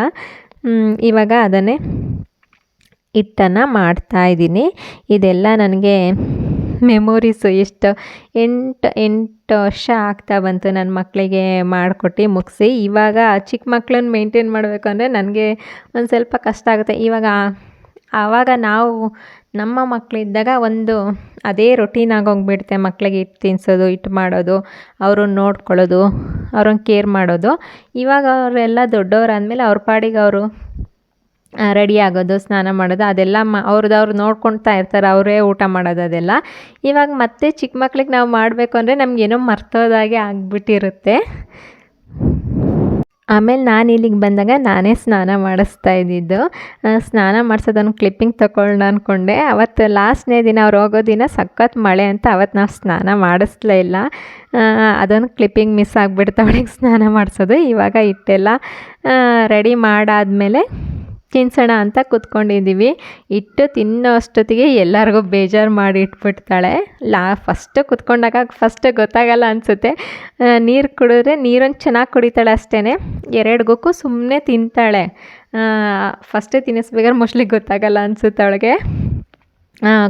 ಇವಾಗ ಅದನ್ನೇ ಹಿಟ್ಟನ್ನು ಮಾಡ್ತಾಯಿದ್ದೀನಿ. ಇದೆಲ್ಲ ನನಗೆ ಮೆಮೊರೀಸು. ಎಷ್ಟು 8 ವರ್ಷ ಆಗ್ತಾ ಬಂತು ನನ್ನ ಮಕ್ಕಳಿಗೆ ಮಾಡಿಕೊಟ್ಟು ಮುಗಿಸಿ. ಇವಾಗ ಚಿಕ್ಕ ಮಕ್ಕಳನ್ನ ಮೇಂಟೈನ್ ಮಾಡಬೇಕು ಅಂದರೆ ನನಗೆ ಒಂದು ಸ್ವಲ್ಪ ಕಷ್ಟ ಆಗುತ್ತೆ. ಆವಾಗ ನಾವು ನಮ್ಮ ಮಕ್ಕಳಿದ್ದಾಗ ಒಂದು ಅದೇ ರೊಟೀನ್ ಆಗೋಗ್ಬಿಡುತ್ತೆ. ಮಕ್ಕಳಿಗೆ ಹಿಟ್ಟು ತಿನ್ನಿಸೋದು, ಹಿಟ್ಟು ಮಾಡೋದು, ಅವ್ರನ್ನ ನೋಡ್ಕೊಳ್ಳೋದು, ಅವ್ರನ್ನ ಕೇರ್ ಮಾಡೋದು. ಇವಾಗ ಅವರೆಲ್ಲ ದೊಡ್ಡವರಾದಮೇಲೆ ಅವ್ರ ಪಾಡಿಗೆ ಅವರು ರೆಡಿ ಆಗೋದು, ಸ್ನಾನ ಮಾಡೋದು, ಅದೆಲ್ಲ ಅವ್ರದ್ದು ನೋಡ್ಕೊಳ್ತಾ ಇರ್ತಾರೆ, ಅವರೇ ಊಟ ಮಾಡೋದು ಅದೆಲ್ಲ. ಇವಾಗ ಮತ್ತೆ ಚಿಕ್ಕ ಮಕ್ಳಿಗೆ ನಾವು ಮಾಡಬೇಕು ಅಂದರೆ ನಮಗೇನೋ ಮರ್ತೋದಾಗೆ ಆಗಿಬಿಟ್ಟಿರುತ್ತೆ. ಆಮೇಲೆ ನಾನು ಇಲ್ಲಿಗೆ ಬಂದಾಗ ನಾನೇ ಸ್ನಾನ ಮಾಡಿಸ್ತಾ ಇದ್ದಿದ್ದು. ಸ್ನಾನ ಮಾಡಿಸೋದನ್ನು ಕ್ಲಿಪ್ಪಿಂಗ್ ತಗೊಳ್ಳೋಣ ಅಂದ್ಕೊಂಡೆ. ಅವತ್ತು ಲಾಸ್ಟ್ನೇ ದಿನ ಅವ್ರು ಹೋಗೋ ದಿನ ಸಖತ್ ಮಳೆ ಅಂತ ಅವತ್ತು ನಾವು ಸ್ನಾನ ಮಾಡಿಸ್ಲೇ ಇಲ್ಲ. ಅದೊಂದು ಕ್ಲಿಪ್ಪಿಂಗ್ ಮಿಸ್ ಆಗಿಬಿಡ್ತು ಅವಳಿಗೆ ಸ್ನಾನ ಮಾಡಿಸೋದು. ಇವಾಗ ಹಿಟ್ಟೆಲ್ಲ ರೆಡಿ ಮಾಡಾದಮೇಲೆ ತಿನ್ಸೋಣ ಅಂತ ಕೂತ್ಕೊಂಡಿದ್ದೀವಿ. ಹಿಟ್ಟು ತಿನ್ನೋ ಅಷ್ಟೊತ್ತಿಗೆ ಎಲ್ಲರಿಗೂ ಬೇಜಾರು ಮಾಡಿ ಇಟ್ಬಿಡ್ತಾಳೆ. ಫಸ್ಟು ಕೂತ್ಕೊಂಡಾಗ ಗೊತ್ತಾಗಲ್ಲ ಅನಿಸುತ್ತೆ. ನೀರು ಕುಡಿದ್ರೆ ನೀರೊಂದು ಚೆನ್ನಾಗಿ ಕುಡಿತಾಳೆ ಅಷ್ಟೇ. 2 ಗುಕ್ಕು ಸುಮ್ಮನೆ ತಿಂತಾಳೆ. ಫಸ್ಟೇ ತಿನ್ನಿಸ್ಬೇಕಾದ್ರೆ ಮೋಸ್ಟ್ಲಿ ಗೊತ್ತಾಗಲ್ಲ ಅನಿಸುತ್ತೆ ಅವಳಿಗೆ.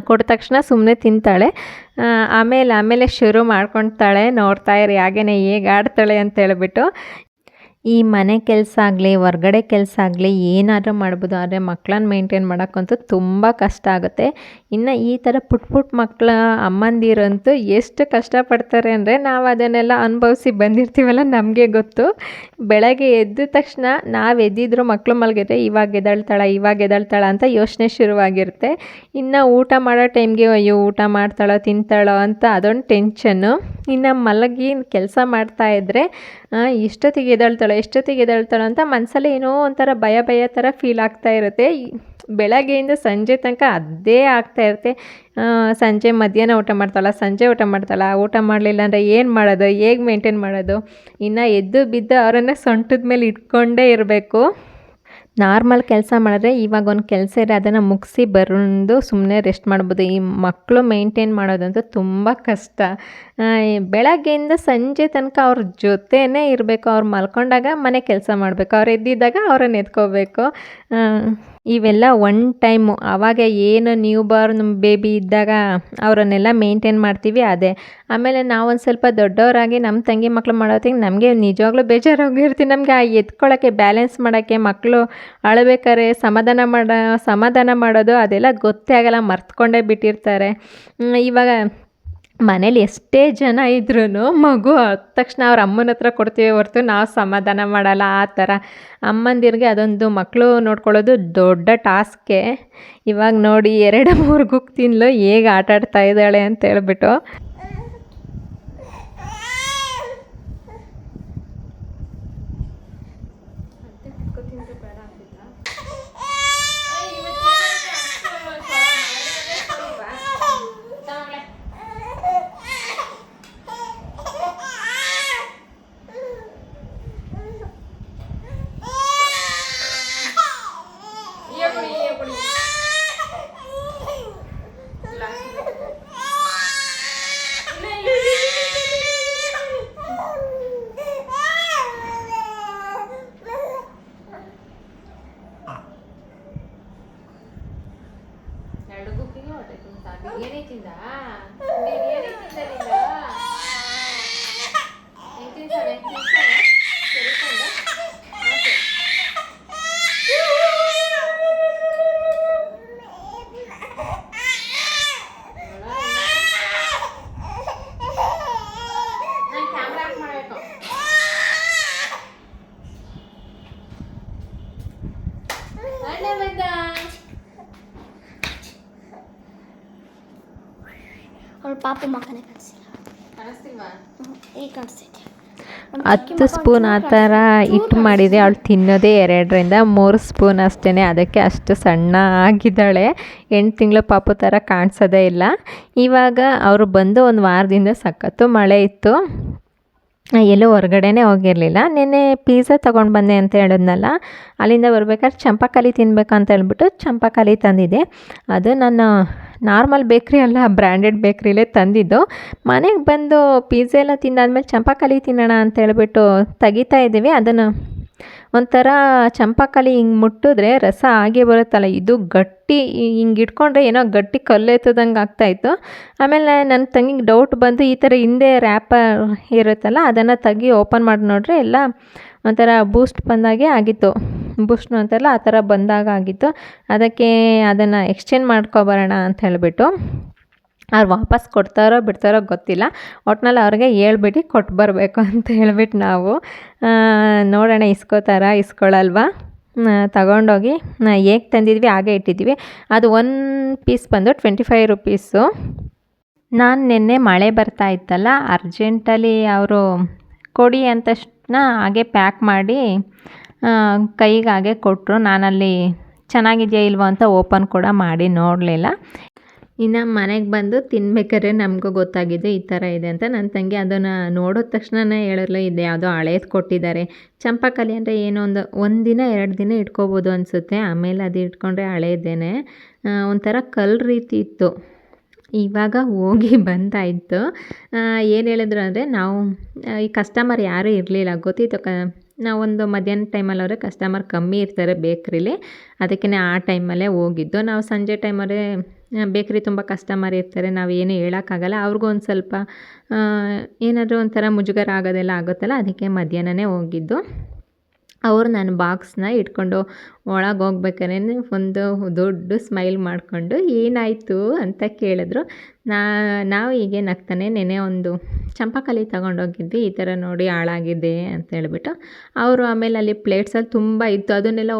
ಕೊಟ್ಟ ತಕ್ಷಣ ಸುಮ್ಮನೆ ತಿಂತಾಳೆ. ಆಮೇಲೆ ಶುರು ಮಾಡ್ಕೊತಾಳೆ. ನೋಡ್ತಾ ಇರಿ ಹೇಗೆ ಆಡ್ತಾಳೆ ಅಂತ ಹೇಳ್ಬಿಟ್ಟು. ಈ ಮನೆ ಕೆಲಸ ಆಗಲಿ, ಹೊರ್ಗಡೆ ಕೆಲಸ ಆಗಲಿ ಏನಾದರೂ ಮಾಡ್ಬೋದು. ಆದರೆ ಮಕ್ಕಳನ್ನ ಮೇಂಟೈನ್ ಮಾಡೋಕ್ಕಂತೂ ತುಂಬ ಕಷ್ಟ ಆಗುತ್ತೆ. ಇನ್ನು ಈ ಥರ ಪುಟ್ಟ ಮಕ್ಕಳ ಅಮ್ಮಂದಿರಂತೂ ಎಷ್ಟು ಕಷ್ಟಪಡ್ತಾರೆ ಅಂದರೆ ನಾವು ಅದನ್ನೆಲ್ಲ ಅನುಭವಿಸಿ ಬಂದಿರ್ತೀವಲ್ಲ, ನಮಗೆ ಗೊತ್ತು. ಬೆಳಗ್ಗೆ ಎದ್ದ ತಕ್ಷಣ ನಾವು ಎದ್ದಿದ್ರು ಮಕ್ಕಳು ಮಲಗಿದ್ರೆ ಇವಾಗ ಎದ್ದೇಳ್ತಾಳ ಅಂತ ಯೋಚನೆ ಶುರುವಾಗಿರುತ್ತೆ. ಇನ್ನು ಊಟ ಮಾಡೋ ಟೈಮ್ಗೆ ಅಯ್ಯೋ ಊಟ ಮಾಡ್ತಾಳೋ ತಿಂತಾಳೋ ಅಂತ ಅದೊಂದು ಟೆನ್ಷನ್ನು. ಇನ್ನು ಮಲಗಿ ಕೆಲಸ ಮಾಡ್ತಾಯಿದ್ರೆ ಎಷ್ಟೊತ್ತಿಗೆ ಎದ್ದೇಳ್ತಾಳೋ ಅಂತ ಮನಸ್ಸಲ್ಲಿ ಏನೋ ಒಂಥರ ಭಯ ಥರ ಫೀಲ್ ಆಗ್ತಾ ಇರುತ್ತೆ. ಬೆಳಗ್ಗೆಯಿಂದ ಸಂಜೆ ತನಕ ಅದೇ ಆಗ್ತಾ ಇರುತ್ತೆ. ಸಂಜೆ ಮಧ್ಯಾಹ್ನ ಊಟ ಮಾಡ್ತಾಳ, ಸಂಜೆ ಊಟ ಮಾಡ್ತಾಳ, ಊಟ ಮಾಡಲಿಲ್ಲ ಅಂದರೆ ಏನು ಮಾಡೋದು, ಹೇಗೆ ಮೇಂಟೈನ್ ಮಾಡೋದು. ಇನ್ನು ಎದ್ದು ಬಿದ್ದು ಅವರನ್ನು ಸೊಂಟದ ಮೇಲೆ ಇಟ್ಕೊಂಡೇ ಇರಬೇಕು. ನಾರ್ಮಲ್ ಕೆಲಸ ಮಾಡಿದ್ರೆ ಇವಾಗ ಒಂದು ಕೆಲಸ ಇದೆ, ಅದನ್ನು ಮುಗಿಸಿ ಬಂದು ಸುಮ್ಮನೆ ರೆಸ್ಟ್ ಮಾಡ್ಬೋದು. ಈ ಮಕ್ಕಳು ಮೇಂಟೈನ್ ಮಾಡೋದಂತೂ ತುಂಬ ಕಷ್ಟ. ಬೆಳಗ್ಗೆಯಿಂದ ಸಂಜೆ ತನಕ ಅವ್ರ ಜೊತೆನೇ ಇರಬೇಕು. ಅವ್ರು ಮಲ್ಕೊಂಡಾಗ ಮನೆ ಕೆಲಸ ಮಾಡಬೇಕು, ಅವ್ರು ಎದ್ದಿದ್ದಾಗ ಅವ್ರನ್ನ ಎತ್ಕೋಬೇಕು. ಇವೆಲ್ಲ ಒನ್ ಟೈಮು. ಆವಾಗ ಏನು ನ್ಯೂ ಬಾರ್ನ್ ಬೇಬಿ ಇದ್ದಾಗ ಅವರನ್ನೆಲ್ಲ ಮೇಂಟೈನ್ ಮಾಡ್ತೀವಿ ಅದೇ. ಆಮೇಲೆ ನಾವೊಂದು ಸ್ವಲ್ಪ ದೊಡ್ಡವರಾಗಿ ನಮ್ಮ ತಂಗಿ ಮಕ್ಕಳು ಮಾಡೋತ್ತಿಗೆ ನಮಗೆ ನಿಜವಾಗ್ಲೂ ಬೇಜಾರೋಗಿರ್ತೀವಿ. ನಮಗೆ ಎತ್ಕೊಳ್ಳೋಕ್ಕೆ, ಬ್ಯಾಲೆನ್ಸ್ ಮಾಡೋಕ್ಕೆ, ಮಕ್ಕಳು ಅಳಬೇಕಾದ್ರೆ ಸಮಾಧಾನ ಮಾಡೋದು ಅದೆಲ್ಲ ಗೊತ್ತೇ ಆಗಲ್ಲ, ಮರ್ತ್ಕೊಂಡೇ ಬಿಟ್ಟಿರ್ತಾರೆ. ಇವಾಗ ಮನೇಲಿ ಎಷ್ಟೇ ಜನ ಇದ್ರೂ ಮಗು ಆದ ತಕ್ಷಣ ಅವ್ರ ಅಮ್ಮನ ಹತ್ರ ಕೊಡ್ತೀವಿ ಹೊರತು ನಾವು ಸಮಾಧಾನ ಮಾಡಲ್ಲ. ಆ ಥರ ಅಮ್ಮಂದಿರಿಗೆ ಅದೊಂದು ಮಕ್ಕಳು ನೋಡ್ಕೊಳ್ಳೋದು ದೊಡ್ಡ ಟಾಸ್ಕೇ. ಇವಾಗ ನೋಡಿ 2-3 ಗುಕ್ ತಿನ್ನಲು ಹೇಗೆ ಆಟಾಡ್ತಾ ಇದ್ದಾಳೆ ಅಂತ ಹೇಳ್ಬಿಟ್ಟು. ಅವಳು ಪಾಪು ಮಕ್ಕನೇ ಕಾಣಿಸ್ತಿಲ್ಲ. ಕಾಣಿಸ್ತಿಲ್ವಾ? ಈಗ ಕಾಣಿಸ್ತೈತೆ. 10 ಸ್ಪೂನ್ ಆ ಥರ ಹಿಟ್ಟು ಮಾಡಿದೆ. ಅವಳು ತಿನ್ನೋದೇ 2ರಿಂದ 3 ಸ್ಪೂನ್ ಅಷ್ಟೇ. ಅದಕ್ಕೆ ಅಷ್ಟು ಸಣ್ಣ ಆಗಿದ್ದಾಳೆ. 8 ತಿಂಗಳು ಪಾಪು ಥರ ಕಾಣಿಸೋದೇ ಇಲ್ಲ. ಇವಾಗ ಅವರು ಬಂದು ಒಂದು ವಾರದಿಂದ ಸಖತ್ತು ಮಳೆ ಇತ್ತು. ಎಲ್ಲೂ ಹೊರಗಡೆನೇ ಹೋಗಿರಲಿಲ್ಲ. ನೆನ್ನೆ ಪಿಜ್ಜಾ ತೊಗೊಂಡು ಬಂದೆ ಅಂತ ಹೇಳಿದ್ನಲ್ಲ, ಅಲ್ಲಿಂದ ಬರ್ಬೇಕಾದ್ರೆ ಚಂಪಾಕಲಿ ತಿನ್ನಬೇಕು ಅಂತ ಹೇಳ್ಬಿಟ್ಟು ಚಂಪಾಕಲಿ ತಂದಿದ್ದೆ. ಅದು ನಾನು ನಾರ್ಮಲ್ ಬೇಕ್ರಿ ಅಲ್ಲ, ಬ್ರ್ಯಾಂಡೆಡ್ ಬೇಕ್ರಿಲೇ ತಂದಿದ್ದು. ಮನೆಗೆ ಬಂದು ಪಿಜ್ಜಾ ಎಲ್ಲ ತಿಂದಾದ್ಮೇಲೆ ಚಂಪಾಕಲಿ ತಿನ್ನೋಣ ಅಂತ ಹೇಳ್ಬಿಟ್ಟು ತೆಗಿತಾ ಇದ್ದೀವಿ. ಅದನ್ನು ಒಂಥರ ಚಂಪಾಕಲಿ ಹಿಂಗೆ ಮುಟ್ಟಿದ್ರೆ ರಸ ಆಗೇ ಬರುತ್ತಲ್ಲ, ಇದು ಗಟ್ಟಿ ಹಿಂಗೆ ಇಟ್ಕೊಂಡ್ರೆ ಏನೋ ಗಟ್ಟಿ ಕಲ್ಲೆತ್ತದಂಗೆ ಆಗ್ತಾಯಿತ್ತು. ಆಮೇಲೆ ನನ್ನ ತಂಗಿಗೆ ಡೌಟ್ ಬಂದು ಈ ಥರ ಹಿಂದೆ ರ್ಯಾಪರ್ ಇರುತ್ತಲ್ಲ ಅದನ್ನು ತೆಗಿ ಓಪನ್ ಮಾಡಿ ನೋಡ್ರೆ ಎಲ್ಲ ಒಂಥರ ಬೂಸ್ಟ್ ಬಂದಾಗೆ ಆಗಿತ್ತು. ಬೂಸ್ಟ್ನು ಅಂತಾರಲ್ಲ ಆ ಥರ ಬಂದಾಗ ಆಗಿತ್ತು. ಅದಕ್ಕೆ ಅದನ್ನು ಎಕ್ಸ್ಚೇಂಜ್ ಮಾಡ್ಕೊಬರೋಣ ಅಂತ ಹೇಳಿಬಿಟ್ಟು ಅವ್ರು ವಾಪಸ್ ಕೊಡ್ತಾರೋ ಬಿಡ್ತಾರೋ ಗೊತ್ತಿಲ್ಲ. ಒಟ್ನಲ್ಲಿ ಅವ್ರಿಗೆ ಹೇಳ್ಬಿಟ್ಟು ಕೊಟ್ಟು ಬರಬೇಕು ಅಂತ ಹೇಳ್ಬಿಟ್ಟು ನಾವು ನೋಡೋಣ ಇಸ್ಕೋತಾರ ಇಸ್ಕೊಳ್ಳಲ್ವಾ. ತಗೊಂಡೋಗಿ ಹೇಗೆ ತಂದಿದ್ವಿ ಹಾಗೆ ಇಟ್ಟಿದ್ವಿ. ಅದು 1 ಪೀಸ್ ಬಂದು 25 ರೂಪೀಸು. ನಾನು ನಿನ್ನೆ ಮಳೆ ಬರ್ತಾ ಇತ್ತಲ್ಲ, ಅರ್ಜೆಂಟಲ್ಲಿ ಅವರು ಕೊಡಿ ಅಂತ ಹಾಗೆ ಪ್ಯಾಕ್ ಮಾಡಿ ಕೈಗೆ ಹಾಗೆ ಕೊಟ್ಟರು. ನಾನಲ್ಲಿ ಚೆನ್ನಾಗಿದೆಯಾ ಇಲ್ವೋ ಅಂತ ಓಪನ್ ಕೂಡ ಮಾಡಿ ನೋಡಲಿಲ್ಲ. ಇನ್ನು ಮನೆಗೆ ಬಂದು ತಿನ್ಬೇಕಾದ್ರೆ ನಮಗೂ ಗೊತ್ತಾಗಿದೆ ಈ ಥರ ಇದೆ ಅಂತ. ನನ್ನ ತಂಗಿ ಅದನ್ನು ನೋಡಿದ ತಕ್ಷಣನೇ ಹೇಳಿದ್ಲು, ಇದು ಯಾವುದೋ ಹಳೇದು ಕೊಟ್ಟಿದ್ದಾರೆ. ಚಂಪಾಕಲಿ ಅಂದರೆ ಏನೋ ಒಂದು ದಿನ 2 ದಿನ ಇಟ್ಕೋಬೋದು ಅನಿಸುತ್ತೆ. ಆಮೇಲೆ ಅದು ಇಟ್ಕೊಂಡ್ರೆ ಹಳೇದೇನೆ ಒಂಥರ ಕಲ್ಲು ರೀತಿ ಇತ್ತು. ಇವಾಗ ಹೋಗಿ ಬಂದಾಯಿತು. ಏನು ಹೇಳಿದ್ರು ಅಂದರೆ, ನಾವು ಈ ಕಸ್ಟಮರ್ ಯಾರೂ ಇರಲಿಲ್ಲ, ಗೊತ್ತಿತ್ತು ನಾವೊಂದು ಮಧ್ಯಾಹ್ನ ಟೈಮಲ್ಲಿ ಅವರೇ ಕಸ್ಟಮರ್ ಕಮ್ಮಿ ಇರ್ತಾರೆ ಬೇಕ್ರಿಲಿ. ಅದಕ್ಕೇ ಆ ಟೈಮಲ್ಲೇ ಹೋಗಿದ್ದು. ನಾವು ಸಂಜೆ ಟೈಮಲ್ಲೇ ಬೇಕ್ರಿ ತುಂಬ ಕಸ್ಟಮರ್ ಇರ್ತಾರೆ, ನಾವು ಏನು ಹೇಳೋಕ್ಕಾಗಲ್ಲ. ಅವ್ರಿಗೂ ಒಂದು ಸ್ವಲ್ಪ ಏನಾದರೂ ಒಂಥರ ಮುಜುಗರ ಆಗೋದೆಲ್ಲ ಆಗುತ್ತಲ್ಲ, ಅದಕ್ಕೆ ಮಧ್ಯಾಹ್ನನೇ ಹೋಗಿದ್ದು. ಅವರು ನನ್ನ ಬಾಕ್ಸ್ನ ಇಟ್ಕೊಂಡು ಒಳಗೆ ಹೋಗ್ಬೇಕಾದ್ರೆ ಒಂದು ದೊಡ್ಡ ಸ್ಮೈಲ್ ಮಾಡಿಕೊಂಡು ಏನಾಯಿತು ಅಂತ ಕೇಳಿದ್ರು. ನಾವು ಹೀಗೆ ನಗ್ತಾನೆ ನೆನೆ ಒಂದು ಚಂಪಾಕಲಿ ತಗೊಂಡೋಗಿದ್ವಿ, ಈ ಥರ ನೋಡಿ ಹಾಳಾಗಿದೆ ಅಂತ ಹೇಳ್ಬಿಟ್ಟು. ಅವರು ಆಮೇಲೆ ಅಲ್ಲಿ ಪ್ಲೇಟ್ಸಲ್ಲಿ ತುಂಬ ಇತ್ತು, ಅದನ್ನೆಲ್ಲ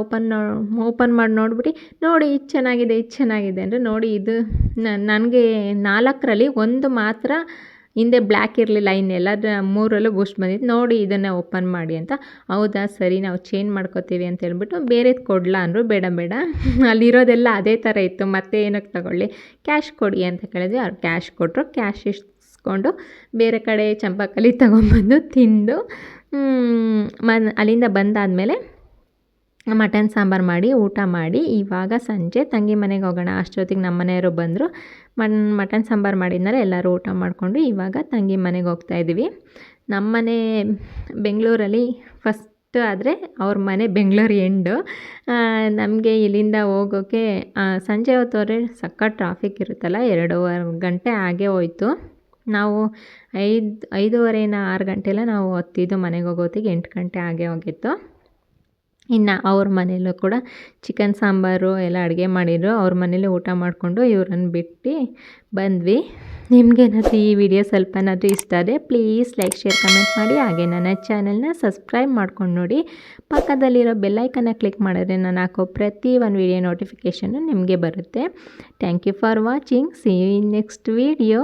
ಓಪನ್ ಮಾಡಿ ನೋಡ್ಬಿಟ್ಟು ನೋಡಿ ಇದು ಚೆನ್ನಾಗಿದೆ ಇದು ಚೆನ್ನಾಗಿದೆ ಅಂದರೆ, ನೋಡಿ ಇದು ನನಗೆ 4ರಲ್ಲಿ 1 ಮಾತ್ರ ಹಿಂದೆ ಬ್ಲ್ಯಾಕ್ ಇರಲಿಲ್ಲ, ಇನ್ನೆಲ್ಲ 3ರಲ್ಲೂ ಬೂಸ್ಟ್ ಬಂದಿತ್ತು, ನೋಡಿ ಇದನ್ನು ಓಪನ್ ಮಾಡಿ ಅಂತ. ಹೌದಾ ಸರಿ ನಾವು ಚೇಂಜ್ ಮಾಡ್ಕೋತೀವಿ ಅಂತ ಹೇಳ್ಬಿಟ್ಟು ಬೇರೆದು ಕೊಡಲ ಅಂದರು. ಬೇಡ ಬೇಡ ಅಲ್ಲಿರೋದೆಲ್ಲ ಅದೇ ಥರ ಇತ್ತು, ಮತ್ತೆ ಏನಕ್ಕೆ ತಗೊಳ್ಳಿ, ಕ್ಯಾಶ್ ಕೊಡಿ ಅಂತ ಕೇಳಿದ್ವಿ. ಅವ್ರು ಕ್ಯಾಶ್ ಕೊಟ್ಟರು. ಕ್ಯಾಶ್ ಇಸ್ಕೊಂಡು ಬೇರೆ ಕಡೆ ಚಂಪಾಕಲಿ ತೊಗೊಂಬಂದು ತಿಂದು ಅಲ್ಲಿಂದ ಬಂದಾದಮೇಲೆ ಮಟನ್ ಸಾಂಬಾರು ಮಾಡಿ ಊಟ ಮಾಡಿ ಇವಾಗ ಸಂಜೆ ತಂಗಿ ಮನೆಗೆ ಹೋಗೋಣ. ಅಷ್ಟೊತ್ತಿಗೆ ನಮ್ಮ ಮನೆಯವರು ಬಂದರು. ಮಟನ್ ಸಾಂಬಾರು ಮಾಡಿದ್ಮೇಲೆ ಎಲ್ಲರೂ ಊಟ ಮಾಡಿಕೊಂಡು ಇವಾಗ ತಂಗಿ ಮನೆಗೆ ಹೋಗ್ತಾಯಿದ್ವಿ. ನಮ್ಮ ಮನೆ ಬೆಂಗಳೂರಲ್ಲಿ ಫಸ್ಟ್ ಆದರೆ ಅವ್ರ ಮನೆ ಬೆಂಗಳೂರು ಎಂಡು. ನಮಗೆ ಇಲ್ಲಿಂದ ಹೋಗೋಕ್ಕೆ ಸಂಜೆ ಹೊತ್ತವರೆ ಸಖತ್ ಟ್ರಾಫಿಕ್ ಇರುತ್ತಲ್ಲ, 2.5 ಗಂಟೆ ಆಗೇ ಹೋಯ್ತು. ನಾವು 5:30 ಗಂಟೆಲ್ಲ ನಾವು ಹೊತ್ತಿದ್ದು ಮನೆಗೆ ಹೋಗೋತ್ತಿಗೆ 8 ಗಂಟೆ ಆಗೇ ಹೋಗಿತ್ತು. ಇನ್ನು ಅವ್ರ ಮನೆಯಲ್ಲೂ ಕೂಡ ಚಿಕನ್ ಸಾಂಬಾರು ಎಲ್ಲ ಅಡುಗೆ ಮಾಡಿದ್ರು. ಅವ್ರ ಮನೇಲಿ ಊಟ ಮಾಡಿಕೊಂಡು ಇವ್ರನ್ನ ಬಿಟ್ಟು ಬಂದ್ವಿ. ನಿಮಗೇನಾದರೂ ಈ ವಿಡಿಯೋ ಸ್ವಲ್ಪನಾದರೂ ಇಷ್ಟ ಆದರೆ ಪ್ಲೀಸ್ ಲೈಕ್ ಶೇರ್ ಕಮೆಂಟ್ ಮಾಡಿ. ಹಾಗೆ ನನ್ನ ಚಾನಲ್ನ ಸಬ್ಸ್ಕ್ರೈಬ್ ಮಾಡ್ಕೊಂಡು ನೋಡಿ. ಪಕ್ಕದಲ್ಲಿರೋ ಬೆಲ್ಲೈಕನ್ನ ಕ್ಲಿಕ್ ಮಾಡಿದ್ರೆ ನಾನು ಹಾಕೋ ಪ್ರತಿ ಒಂದು ವಿಡಿಯೋ ನೋಟಿಫಿಕೇಷನ್ನು ನಿಮಗೆ ಬರುತ್ತೆ. Thank you for watching. See you in next video.